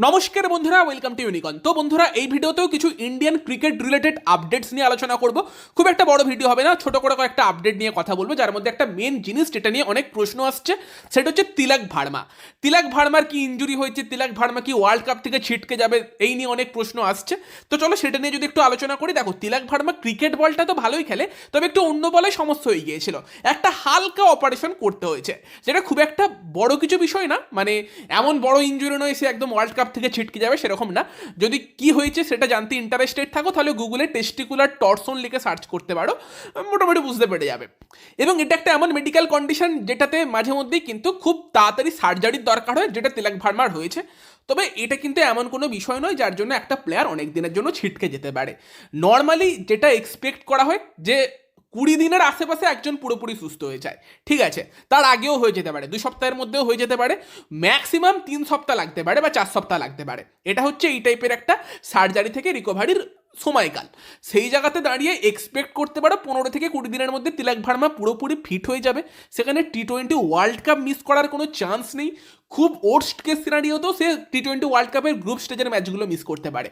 নমস্কার বন্ধুরা, welcome to ইউনিকন। তো বন্ধুরা, এই ভিডিওতেও কিছু ইন্ডিয়ান ক্রিকেট রিলেটেড আপডেটস নিয়ে আলোচনা করব। খুব একটা বড় ভিডিও হবে না, ছোট করে কয়েকটা আপডেট নিয়ে কথা বলবো, যার মধ্যে একটা মেন জিনিস যেটা নিয়ে অনেক প্রশ্ন আসছে সেটা হচ্ছে তিলক ভার্মা। তিলক ভার্মার কি ইনজুরি হয়েছে, তিলক ভার্মা কি ওয়ার্ল্ড কাপ থেকে ছিটকে যাবে, এই নিয়ে অনেক প্রশ্ন আসছে। তো চলো সেটা নিয়ে যদি একটু আলোচনা করি। দেখো, তিলক ভার্মা ক্রিকেট বলটা তো ভালোই খেলে, তবে একটু অন্য বলে সমস্যা হয়ে গিয়েছিল, একটা হালকা অপারেশন করতে হয়েছে, যেটা খুব একটা বড় কিছু বিষয় না, মানে এমন বড় ইনজুরি নয় সে একদম ওয়ার্ল্ড কাপ থেকে ছিটকে যাবে, সেরকম না। যদি কি হয়েছে সেটা জানতে ইন্টারেস্টেড থাকো তাহলে গুগলে টেস্টিকুলার টর্সন লিখে সার্চ করতে পারো, মোটামুটি বুঝতে পেরে যাবে। এবং এটা একটা এমন মেডিকেল কন্ডিশন যেটাতে মাঝে মধ্যেই কিন্তু খুব তাড়াতাড়ি সার্জারির দরকার হয়, যেটা তিলক ভার্মার হয়েছে। তবে এটা কিন্তু এমন কোনো বিষয় নয় যার জন্য একটা প্লেয়ার অনেক দিনের জন্য ছিটকে যেতে পারে। নর্মালি যেটা এক্সপেক্ট করা হয় যে 20 দিনের আশেপাশে একজন পুরোপুরি সুস্থ হয়ে যায়, ঠিক আছে, তার আগেও হয়ে যেতে পারে, 2 সপ্তাহের মধ্যেও হয়ে যেতে পারে, ম্যাক্সিমাম 3 সপ্তাহ লাগতে পারে বা 4 সপ্তাহ লাগতে পারে। এটা হচ্ছে এই টাইপের একটা সার্জারি থেকে রিকভারির সময়কাল। সেই জায়গাতে দাঁড়িয়ে এক্সপেক্ট করতে পারো 15 থেকে 20 দিনের মধ্যে তিলক ভার্মা পুরোপুরি ফিট হয়ে যাবে। সেখানে টি-20 ওয়ার্ল্ড কাপ মিস করার কোনো চান্স নেই। খুব ওর্স্ট কেস সিনারিওতেও সে টি-20 ওয়ার্ল্ড কাপের গ্রুপ স্টেজের ম্যাচগুলো মিস করতে পারে।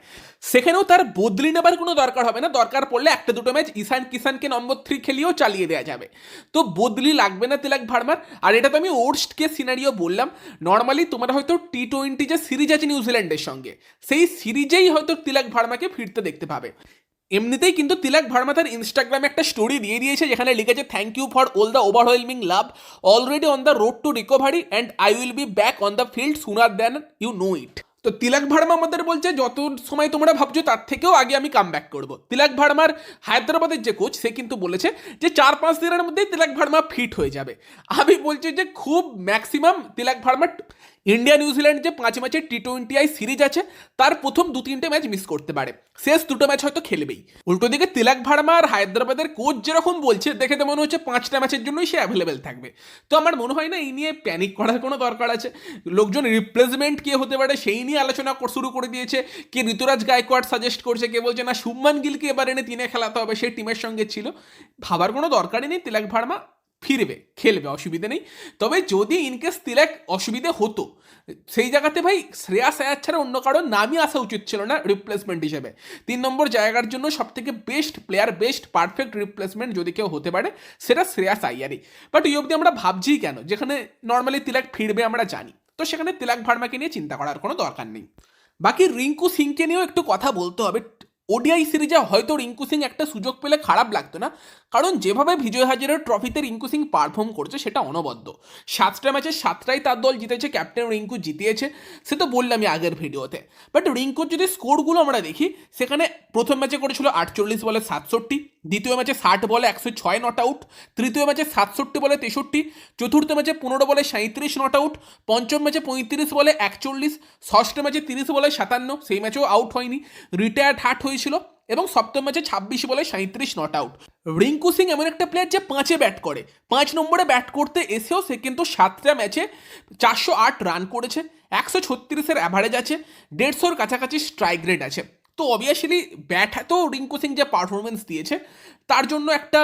সেখানেও তার বদলি নেবার কোনো দরকার হবে না, দরকার পড়লে একটা দুটো ম্যাচ ঈশান কিষানকে নম্বর 3 খেলিয়েও চালিয়ে দেওয়া যাবে। তো বদলি লাগবে না তিলক ভার্মার। আর এটা তো আমি ওর্স্ট কেস সিনারিও বললাম। নর্মালি তোমার হয়তো টি-20 যে সিরিজ আছে নিউজিল্যান্ডের সঙ্গে, সেই সিরিজেই হয়তো তিলক ভার্মাকে ফিরতে দেখতে পাবে। এমনিতেই কিন্তু তিলক ভার্মা তার ইনস্টাগ্রামে একটা স্টোরি দিয়ে দিয়েছে, যেখানে লিখেছে, thank you for all the overwhelming love, already on the road to recovery and I will be back on the field sooner than you know it. তো তিলক ভার্মা আমাদের বলছে যত সময় তোমরা ভাবছো তার থেকেও আগে আমি কাম ব্যাক করবো। তিলক ভার্মার হায়দ্রাবাদের যে কোচ, সে কিন্তু বলেছে যে 4-5 দিনের মধ্যেই তিলক ভার্মা ফিট হয়ে যাবে। আমি বলছি যে খুব ম্যাক্সিমাম তিলক ভার্মা ইন্ডিয়া নিউজিল্যান্ড যে 5 ম্যাচের টি-20 সিরিজ আছে তার প্রথম 2-3টে ম্যাচ মিস করতে পারে, শেষ 2টো ম্যাচ হয়তো খেলবেই। উল্টো দিকে তিলক ভার্মা আর হায়দ্রাবাদের কোচ যেরকম বলছে, দেখে তো মনে হচ্ছে 5টা ম্যাচের জন্যই সে অ্যাভেলেবেল থাকবে। তো আমার মনে হয় না এই নিয়ে প্যানিক করার কোনো দরকার আছে। লোকজন রিপ্লেসমেন্ট কে হতে পারে সেই নিয়ে আলোচনা শুরু করে দিয়েছে। কে ঋতুরাজ গায়কোয়াড় সাজেস্ট করছে, কে বলছে না শুভমান গিলকে এবার এনে 3-এ খেলাতে হবে, সে টিমের সঙ্গে ছিল। ভাবার কোনো দরকারই নেই, তিলক ভার্মা ফিরবে, খেলবে, অসুবিধে নেই। তবে যদি ইনকেস তিলক অসুবিধে হতো, সেই জায়গাতে ভাই শ্রেয়াস আয়ার ছাড়া অন্য কারোর নামই আসা উচিত ছিল না রিপ্লেসমেন্ট হিসেবে। 3 নম্বর জায়গার জন্য সব থেকে best player, best perfect replacement যদি কেউ হতে পারে সেটা শ্রেয়াস আয়ারই। বাট এই অবধি আমরা ভাবছি কেন, যেখানে নর্মালি তিলক ফিরবে আমরা জানি, তো সেখানে তিলক ভার্মাকে নিয়ে চিন্তা করার কোনো দরকার নেই। বাকি রিঙ্কু সিংকে নিয়েও একটু কথা বলতে হবে। ওডিআই সিরিজে হয়তো রিঙ্কু সিং একটা সুযোগ পেলে খারাপ লাগতো না, কারণ যেভাবে বিজয় হাজারের ট্রফিতে রিঙ্কু সিং পারফর্ম করছে সেটা অনবদ্য। 7টা ম্যাচের 7টাই তার দল জিতেছে, ক্যাপ্টেন রিঙ্কু জিতিয়েছে, সে তো বললামই আগের ভিডিওতে। বাট রিঙ্কুর যদি স্কোরগুলো আমরা দেখি, সেখানে প্রথম ম্যাচে করেছিল 48 বলে 67, দ্বিতীয় ম্যাচে 60 বলে 106 নট আউট, তৃতীয় ম্যাচে 67 বলে 63, চতুর্থ ম্যাচে 15 বলে 37 নট আউট, পঞ্চম ম্যাচে 35 বলে 41, ষষ্ঠ ম্যাচে 30 বলে 57, সেই ম্যাচেও আউট হয়নি, রিটায়ার্ড হার্ট হয়েছিল, এবং সপ্তম ম্যাচে 26 বলে 37 নট আউট। রিঙ্কু সিং এমন একটা প্লেয়ার যে 5-এ ব্যাট করে, 5 নম্বরে ব্যাট করতে এসেও সে কিন্তু 7টা ম্যাচে 408 রান করেছে, 136-এর অ্যাভারেজ আছে, 150-র কাছাকাছি স্ট্রাইক রেট আছে। তো অবভিয়াসলি ব্যাট তো রিঙ্কু সিং যে পারফরমেন্স দিয়েছে তার জন্য একটা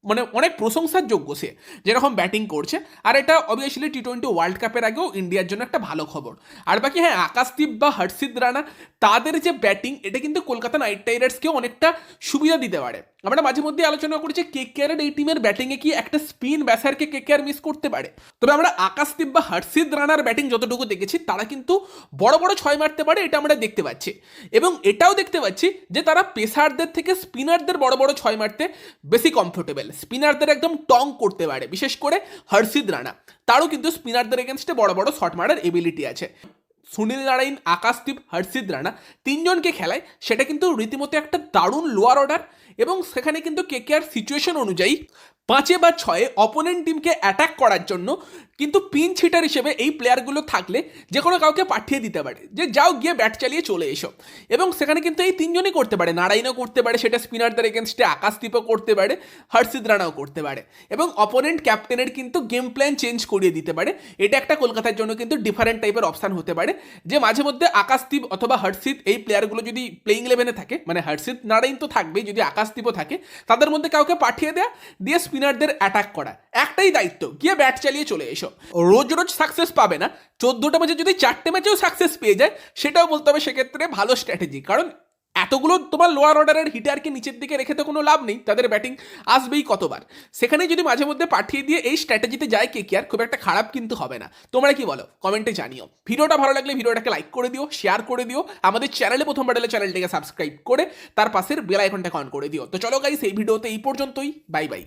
মানে অনেক প্রশংসার যোগ্য সে যেরকম ব্যাটিং করছে। আর এটা অবভিয়াসলি টি-20 ওয়ার্ল্ড কাপের আগেও ইন্ডিয়ার জন্য একটা ভালো খবর। আর বাকি হ্যাঁ, আকাশদীপ বা হর্ষিত রানা, তাদের যে ব্যাটিং, এটা কিন্তু কলকাতা নাইট রাইডার্সকেও অনেকটা সুবিধা দিতে পারে। আমরা মাঝে মধ্যে আলোচনা করেছি কেকেআরের এই টিমের ব্যাটিংয়ে কি একটা স্পিন ব্যাসারকে কেকেআর মিস করতে পারে। তবে আমরা আকাশদীপ বা হর্ষিত রানার ব্যাটিং যতটুকু দেখেছি, তারা কিন্তু বড় বড় 6 মারতে পারে, এটা আমরা দেখতে পাচ্ছি। এবং এটাও দেখতে পাচ্ছি যে তারা পেসারদের থেকে স্পিনারদের বড় বড় 6 মারতে বেশি কমফোর্টেবল, স্পিনারদের একদম টং করতে পারে। বিশেষ করে হর্ষিত রানা, তারও কিন্তু স্পিনারদের এগেনস্টে বড় বড় শট মারার এবিলিটি আছে। সুনীল নারায়ণ, আকাশদীপ, হর্ষিত রানা 3জনকে খেলায়, সেটা কিন্তু রীতিমতো একটা দারুণ লোয়ার অর্ডার। এবং সেখানে কিন্তু কেকেআর সিচুয়েশন অনুযায়ী 5-এ বা 6-এ অপোনেন্ট টিমকে অ্যাটাক করার জন্য কিন্তু পিন হিটার হিসেবে এই প্লেয়ারগুলো থাকলে যে কোনো কাউকে পাঠিয়ে দিতে পারে যে যাও গিয়ে ব্যাট চালিয়ে চলে এসো। এবং সেখানে কিন্তু এই 3জনই করতে পারে, নারায়ণও করতে পারে সেটা স্পিনারদের এগেনস্টে, আকাশদীপও করতে পারে, হর্ষিত রানাও করতে পারে। এবং অপোনেন্ট ক্যাপ্টেনের কিন্তু গেম প্ল্যান চেঞ্জ করিয়ে দিতে পারে। এটা একটা কলকাতার জন্য কিন্তু ডিফারেন্ট টাইপের অপশান হতে পারে, যে মাঝে মধ্যে আকাশদীপ অথবা হর্ষিত এই প্লেয়ারগুলো যদি প্লেইং 11-এ থাকে, মানে হর্ষিত নারায়ণ তো থাকবেই, যদি আকাশদীপও থাকে, তাদের মধ্যে কাউকে পাঠিয়ে দেয়া দিয়ে স্পিনারদের অ্যাটাক করা, একটাই দায়িত্ব, গিয়ে ব্যাট চালিয়ে চলে এসো। রোজ রোজ সাকসেস পাবে না, 14টা ম্যাচে যদি 4টে ম্যাচেও সাকসেস পেয়ে যায় সেটাও বলতে হবে সেক্ষেত্রে ভালো স্ট্র্যাটেজি। কারণ এতগুলো তোমার লোয়ার অর্ডারের হিটারকে নিচের দিকে রেখে তো কোনো লাভ নেই, তাদের ব্যাটিং আসবেই কতবার। সেখানে যদি মাঝে মধ্যে পাঠিয়ে দিয়ে এই স্ট্র্যাটেজিতে যায় কেকেআর, খুব একটা খারাপ কিন্তু হবে না। তোমরা কি বলো কমেন্টে জানিও। ভিডিওটা ভালো লাগলে ভিডিওটাকে লাইক করে দিও, শেয়ার করে দিও, আমাদের চ্যানেলে প্রথমবার এলে চ্যানেলটাকে সাবস্ক্রাইব করে তার পাশের বেল আইকনটাকে অন করে দিও। তো চলো গাইস, এই ভিডিওতে এই পর্যন্তই, বাই বাই।